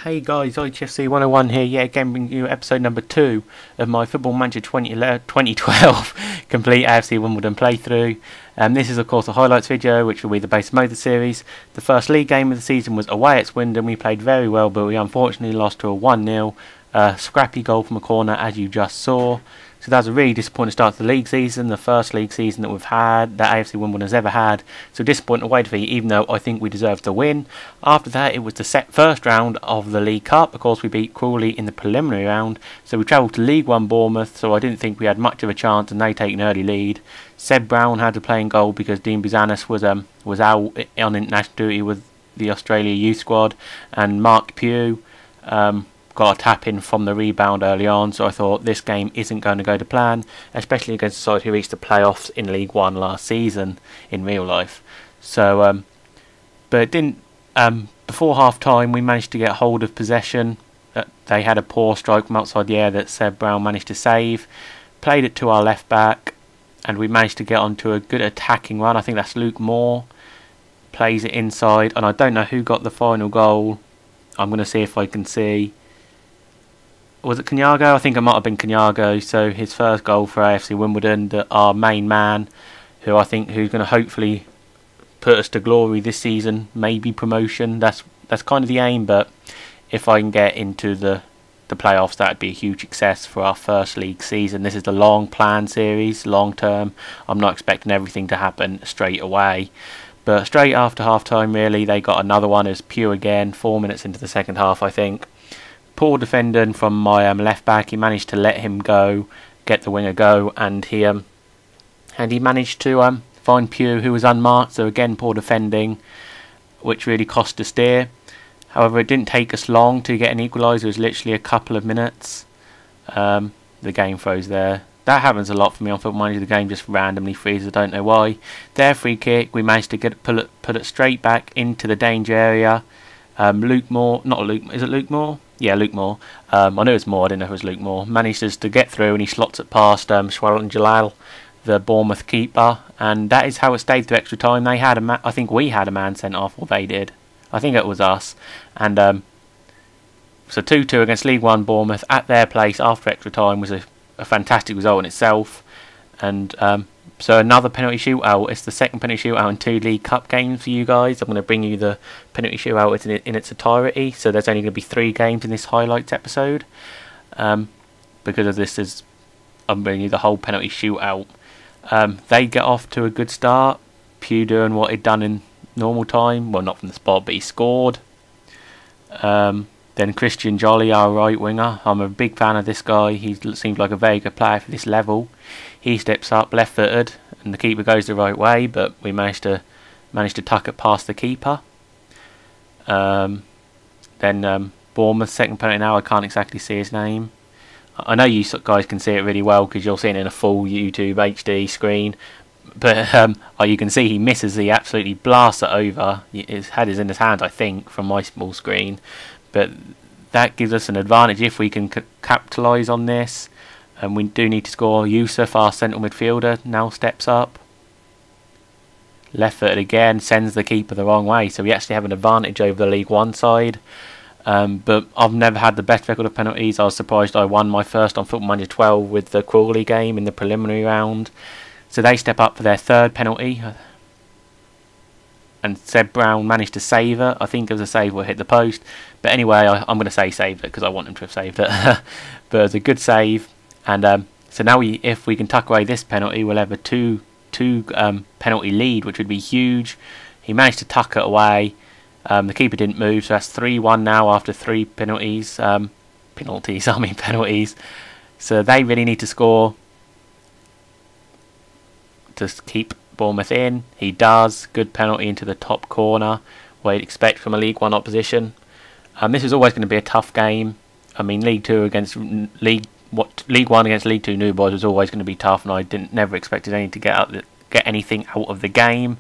Hey guys, AFC 101 here, yet again bringing you episode number 2 of my Football Manager 2012 complete AFC Wimbledon playthrough. This is of course a highlights video which will be the base mode of the series. The first league game of the season was away at Swindon. We played very well, but we unfortunately lost to a 1-0 scrappy goal from a corner, as you just saw. So that was a really disappointing start to the league season, the first league season that we've had, that AFC Wimbledon has ever had. So disappointing away defeat, even though I think we deserved to win. After that, it was the first round of the League Cup. Of course, we beat Crawley in the preliminary round. So we travelled to League One Bournemouth, so I didn't think we had much of a chance, and they take an early lead. Seb Brown had to play in goal because Dean Buzanis was out on international duty with the Australia youth squad, and Mark Pugh got a tap in from the rebound early on, so I thought this game isn't going to go to plan, especially against a side who reached the playoffs in League One last season in real life. So, but it didn't. Before half time, we managed to get hold of possession. They had a poor strike from outside the area that Seb Brown managed to save. Played it to our left back, and we managed to get onto a good attacking run. I think that's Luke Moore. Plays it inside, and I don't know who got the final goal. I'm going to see if I can see. Was it Kanyago? I think it might have been Kanyago. So his first goal for AFC Wimbledon, our main man, who's going to hopefully put us to glory this season, maybe promotion. That's kind of the aim. But if I can get into the playoffs, that'd be a huge success for our first league season. This is the long plan series, long term. I'm not expecting everything to happen straight away. But straight after half time, really, they got another one as Pugh again. 4 minutes into the second half, I think. Poor defending from my left back. He managed to let him go, get the winger go, and he managed to find Pugh, who was unmarked. So again, poor defending, which really cost us dear. However, it didn't take us long to get an equaliser. It was literally a couple of minutes. The game froze there. That happens a lot for me on Football Manager. The game just randomly freezes. I don't know why. Their free kick, we managed to put it straight back into the danger area. Luke Moore, not Luke. Is it Luke Moore? Yeah, Luke Moore. I knew it was Moore. I didn't know if it was Luke Moore. Manages to get through, and he slots it past Shwalin Jalal, the Bournemouth keeper, and that is how it stayed through extra time. They had I think we had a man sent off, or they did. I think it was us. And so 2-2 against League One Bournemouth at their place after extra time was a fantastic result in itself. And so another penalty shootout. It's the second penalty shootout in 2 League Cup games for you guys. I'm going to bring you the penalty shootout in its entirety. So there's only going to be 3 games in this highlights episode. Because of this, I'm bringing you the whole penalty shootout. They get off to a good start. Pugh doing what he'd done in normal time. Well, not from the spot, but he scored. Then Christian Jolly, our right winger. I'm a big fan of this guy. He seems like a very good player for this level. He steps up left-footed, and the keeper goes the right way, but we managed to tuck it past the keeper. Then Bournemouth second penalty. Now I can't exactly see his name. I know you guys can see it really well because you're seeing it in a full YouTube HD screen. But you can see he misses. He absolutely blasts it over. His head is in his hand, I think, from my small screen. But that gives us an advantage if we can capitalise on this. And we do need to score. Yusuf, our central midfielder, now steps up. Left footed again, sends the keeper the wrong way. So we actually have an advantage over the League One side. But I've never had the best record of penalties. I was surprised I won my first on Football Manager 12 with the Crawley game in the preliminary round. So they step up for their third penalty. And Seb Brown managed to save it. I think it was a save or hit the post. But anyway, I'm going to say save it because I want him to have saved it. But it was a good save. And so now if we can tuck away this penalty, we'll have a two penalty lead, which would be huge. He managed to tuck it away. The keeper didn't move, so that's 3-1 now after 3 penalties. Penalties. So they really need to score to keep Bournemouth in. He does. Good penalty into the top corner, what you'd expect from a League One opposition. This is always going to be a tough game. I mean, League One against League Two new boys was always going to be tough, and I never expected any to get anything out of the game.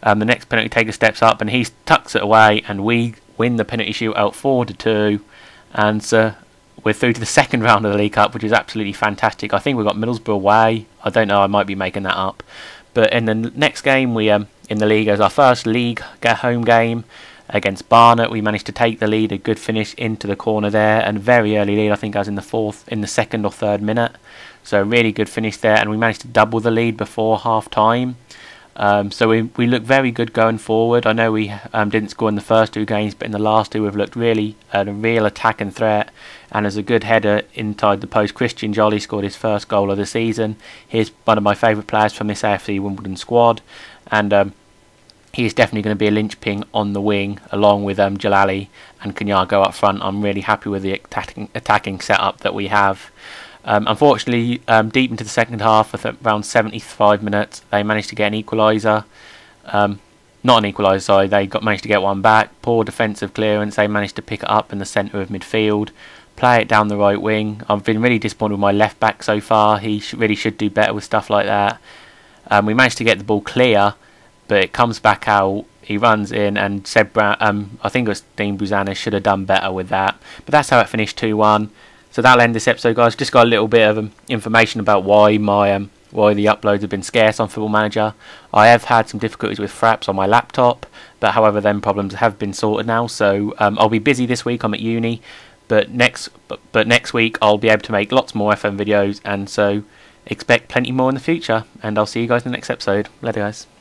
The next penalty taker steps up, and he tucks it away, and we win the penalty shootout 4-2, and so we're through to the second round of the League Cup, which is absolutely fantastic. I think we've got Middlesbrough away. I don't know, I might be making that up. But in the next game, we in the league as our first league home game, against Barnet. We managed to take the lead, a good finish into the corner there, and very early lead. I think I was in the second or third minute. So really good finish there, and we managed to double the lead before half time. So we look very good going forward. I know we didn't score in the first 2 games, but in the last 2 we've looked really a real attacking threat. And as a good header inside the post, Christian Jolly scored his first goal of the season. He's one of my favourite players from this AFC Wimbledon squad, and he's definitely going to be a linchpin on the wing, along with Jalali and Kanyago up front. I'm really happy with the attacking setup that we have. Unfortunately, deep into the second half, around 75 minutes, they managed to get an equaliser. Not an equaliser, sorry, they managed to get one back. Poor defensive clearance, they managed to pick it up in the centre of midfield, play it down the right wing. I've been really disappointed with my left back so far. He really should do better with stuff like that. We managed to get the ball clear, but it comes back out. He runs in, and Seb Brown, I think it was Dean Buzanis, should have done better with that. But that's how it finished 2-1. So that'll end this episode, guys. Just got a little bit of information about why the uploads have been scarce on Football Manager. I have had some difficulties with fraps on my laptop, but however, them problems have been sorted now. So I'll be busy this week. I'm at uni, but next week I'll be able to make lots more FM videos, and so expect plenty more in the future. And I'll see you guys in the next episode. Later, guys.